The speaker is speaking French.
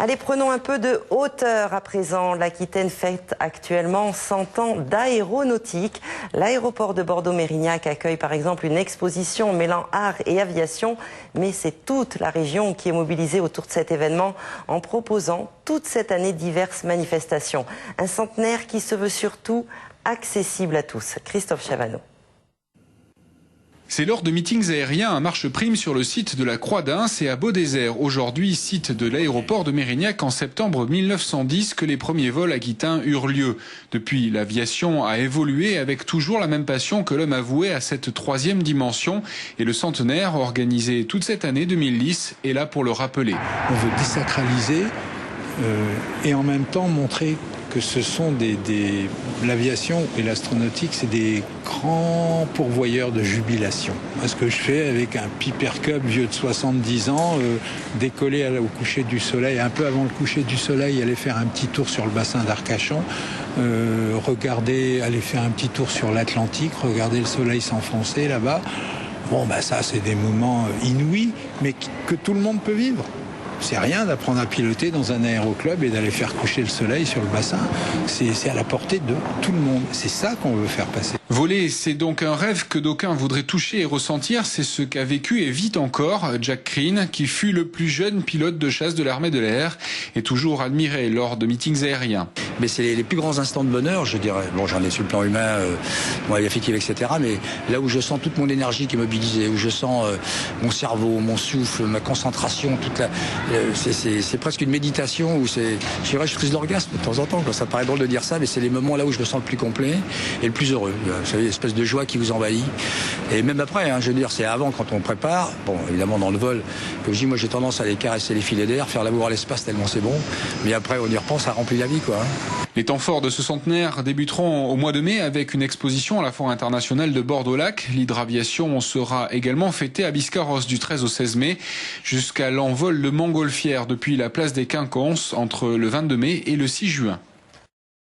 Allez, prenons un peu de hauteur à présent. L'Aquitaine fête actuellement 100 ans d'aéronautique. L'aéroport de Bordeaux-Mérignac accueille par exemple une exposition mêlant art et aviation. Mais c'est toute la région qui est mobilisée autour de cet événement en proposant toute cette année diverses manifestations. Un centenaire qui se veut surtout accessible à tous. Christophe Chavanneau. C'est lors de meetings aériens à marche prime sur le site de la Croix d'Ains et à Beaudésert, aujourd'hui site de l'aéroport de Mérignac en septembre 1910 que les premiers vols aquitains eurent lieu. Depuis, l'aviation a évolué avec toujours la même passion que l'homme a vouée à cette troisième dimension. Et le centenaire, organisé toute cette année 2010, est là pour le rappeler. On veut désacraliser et en même temps montrer que ce sont l'aviation et l'astronautique, c'est des grands pourvoyeurs de jubilation. Ce que je fais avec un Piper Cub vieux de 70 ans, décoller au coucher du soleil, un peu avant le coucher du soleil, aller faire un petit tour sur le bassin d'Arcachon, aller faire un petit tour sur l'Atlantique, regarder le soleil s'enfoncer là-bas. Bon, ça, c'est des moments inouïs, mais que tout le monde peut vivre. C'est rien d'apprendre à piloter dans un aéroclub et d'aller faire coucher le soleil sur le bassin. C'est à la portée de tout le monde. C'est ça qu'on veut faire passer. Voler, c'est donc un rêve que d'aucuns voudraient toucher et ressentir. C'est ce qu'a vécu et vit encore Jack Crean, qui fut le plus jeune pilote de chasse de l'armée de l'air et toujours admiré lors de meetings aériens. Mais c'est les plus grands instants de bonheur, je dirais. Bon, j'en ai sur le plan humain, affectif, etc. Mais là où je sens toute mon énergie qui est mobilisée, où je sens mon cerveau, mon souffle, ma concentration, c'est presque une méditation où je frise l'orgasme de temps en temps. Ça paraît drôle de dire ça, mais c'est les moments là où je me sens le plus complet et le plus heureux. Vous savez, une espèce de joie qui vous envahit. Et même après, je veux dire, c'est avant quand on prépare. Bon, évidemment dans le vol, comme je dis, moi j'ai tendance à aller caresser les filets d'air, faire l'amour à l'espace tellement c'est bon. Mais après, on y repense, ça remplit la vie, quoi. Les temps forts de ce centenaire débuteront au mois de mai avec une exposition à la Foire internationale de Bordeaux-Lac. L'hydraviation sera également fêtée à Biscarrosse du 13 au 16 mai jusqu'à l'envol de Montgolfière depuis la place des Quinconces entre le 22 mai et le 6 juin.